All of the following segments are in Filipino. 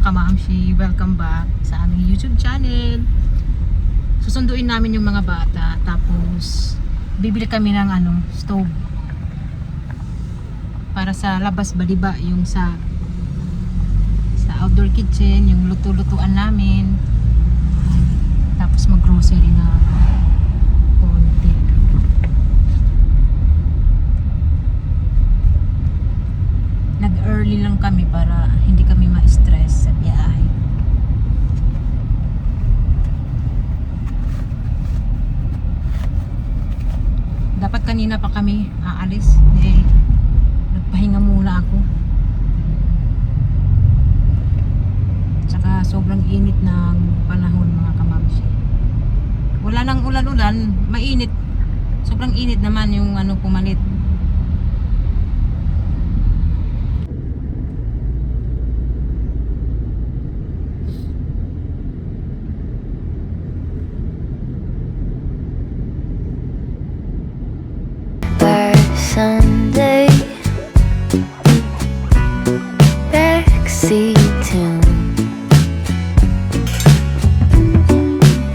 kamamshi, welcome back sa aming YouTube channel. Susunduin namin yung mga bata, tapos bibili kami ng stove para sa labas ba, diba? Yung sa outdoor kitchen, yung luto-lutuan namin. Tapos mag-grocery na konti. Nag-early lang kami para hindi kami ma-stress sa biyahe. Dapat kanina pa kami aalis. Nagpahinga muna ako. Tsaka sobrang init ng panahon, mga kamamshi. Wala nang ulan-ulan, mainit. Sobrang init naman yung pumalit. Sunday, backseat tune,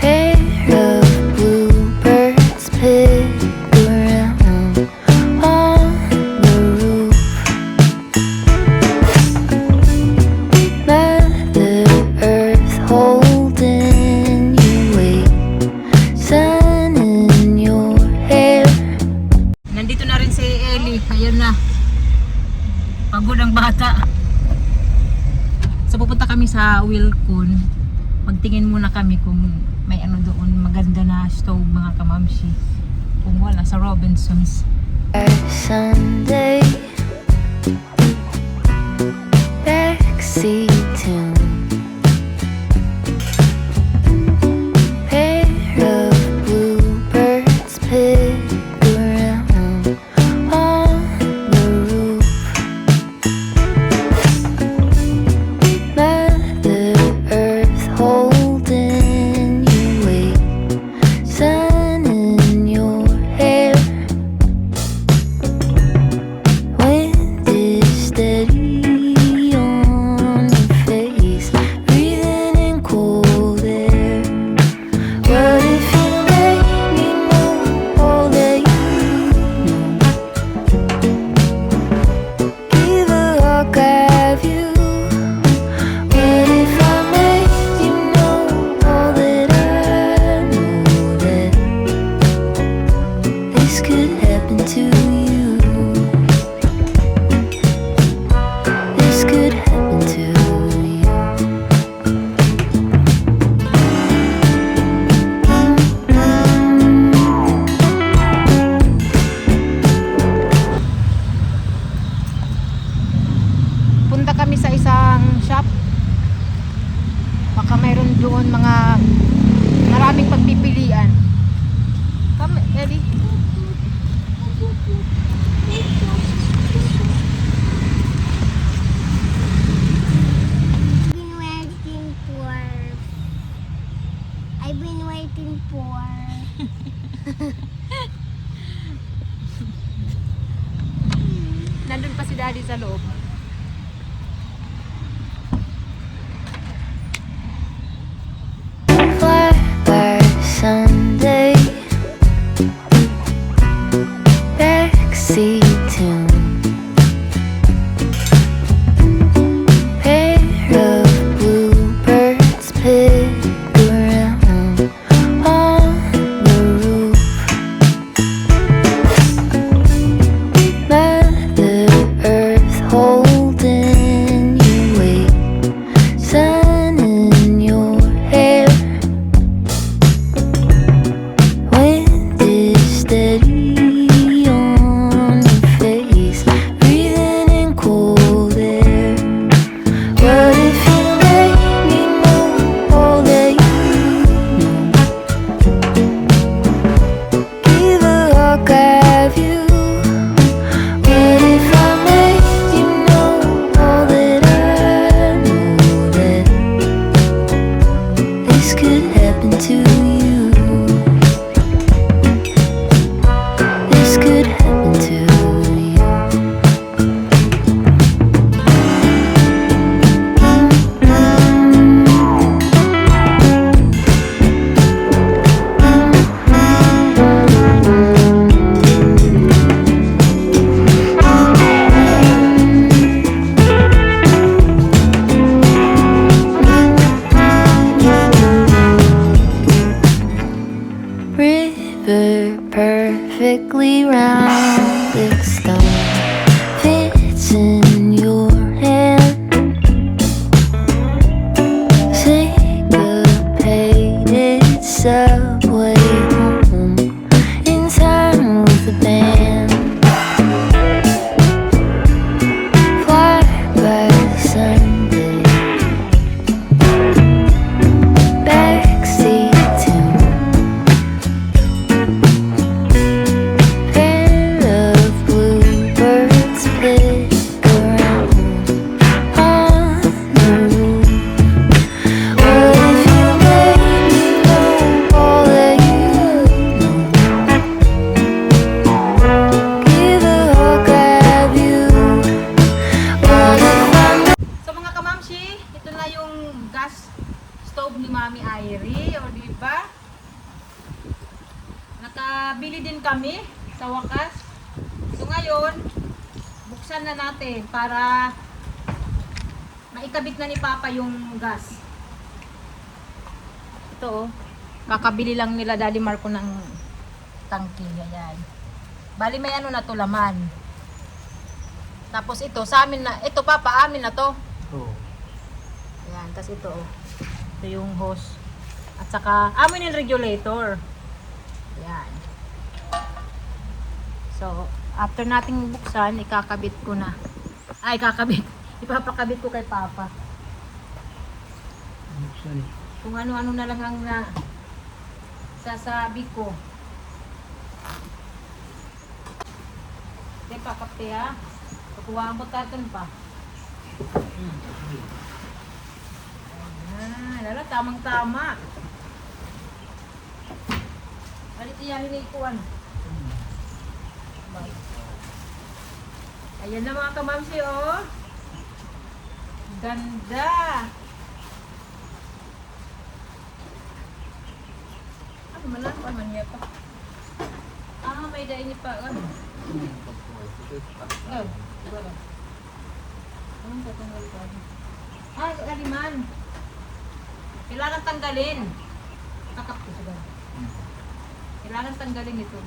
pair of bluebirds pick around on the roof. Mother Earth holding you, weight, sun in your hair. Nandito na rin si Ellie. Ayun na. Pagod ang bata. So pupunta kami sa Wilcon. Magtingin muna kami kung may doon maganda na stove, mga kamamshi. Kung wala, sa Robinsons. Sunday, backseat tune, pair of bluebirds pick around on the roof. Mother Earth holding you, weight, sun in your hair. Wind is steady on your face, breathing in cold air. What if you let me know all that you know? Give a hug, have you? What if I made you know all that I know, that this could happen to you? This could happen to you. Punta kami sa isang shop. Baka mayroon doon maraming pagpipilian. Come, Ellie. I've been waiting for Nandun pa si Daddy sa loob. Fly by Sunday, na yung gas stove ni Mami Irie, o di ba? Nakabili din kami sa wakas. So ngayon, buksan na natin para maikabit na ni Papa yung gas. Ito oh, kakabili lang nila Daddy Marco ng tangki. Ayan. Bali may ano na to, laman. Tapos ito, sa amin na, ito Papa, amin na to. Oo. Ayan, tapos ito oh. Ito yung hose. At saka, amin yung regulator. Ayan. So, after nating buksan, ikakabit ko na. Ay, kakabit. Ipapakabit ko kay Papa. Buksan eh. Kung ano-ano na lang ang sasabi ko. Hindi pa, kapte ha. Kukuha mo taton pa. Ayan, lalo, tamang-tama. Balit iyahin na ikuan. Ayan na mga kamamsi, oh. Ganda. Ano man lang, ano man niya pa. May dahin niya pa. Ano? Oh, wala. Anong tatanggal pa? Aliman. Kailangan tanggalin. Kakap ko siya. Kailangan tanggalin ito.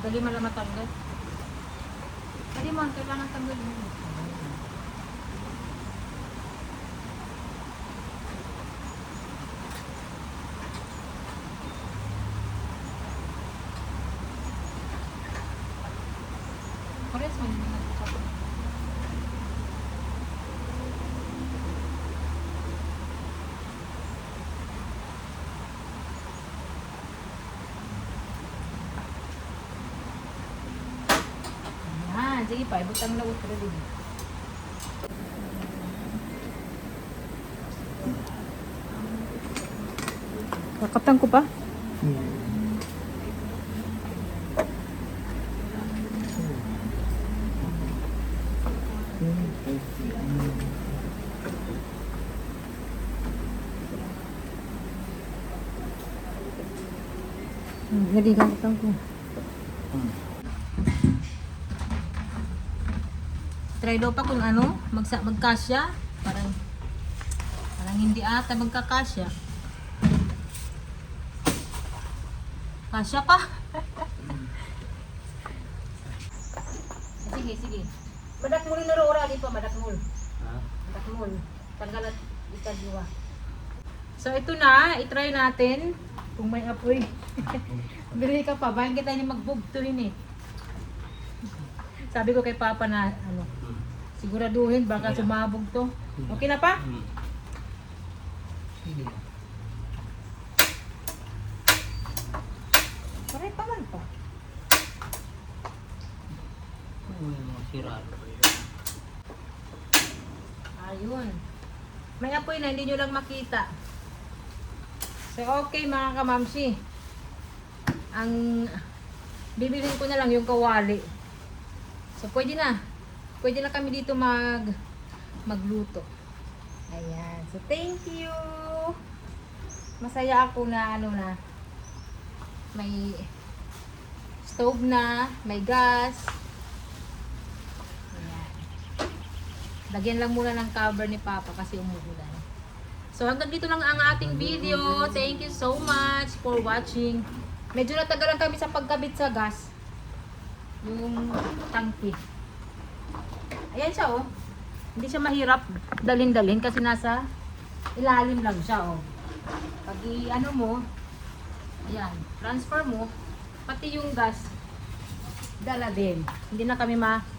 Dali mo lang matanggal. Dali mo, kailangan tanggalin mo. Pares mo yung nagkakapit. Ayan, sige pa, ibutang na utro din. Kakaptan ko pa? Hindi kakaptan ko. Try daw pa kung ano, magkasya. Parang hindi ata magkakasya. Kasya pa. Sige. Madakmul na ro ora di pa madakmul. Ha? Madakmul. Tanggalat ikadwa. So ito na, i-try natin kung may apoy. Bili ka pa, bayan kita ni magbugtuhin eh. Sabi ko kay Papa na ano, siguraduhin baka sumabog to. Okay na pa? Sige. Pare pa man pa. Uy, mga sirado. Ayun. May apoy na, hindi nyo lang makita. So okay mga kamamsi. Ang bibilhin ko na lang yung kawali. So pwede na. Pwede na kami dito magluto. Ayan. So thank you. Masaya ako na ano na. May stove na, may gas. Ayan. Lagyan lang muna ng cover ni Papa kasi umuulan. So hanggang dito lang ang ating video. Thank you so much for watching. Medyo natagalan kami sa pagkabit sa gas. Yung tangki. Ayan siya oh. Hindi siya mahirap dalhin-dalhin kasi nasa ilalim lang siya oh. Pag ano mo, ayan, transfer mo, pati yung gas, dala din. Hindi na kami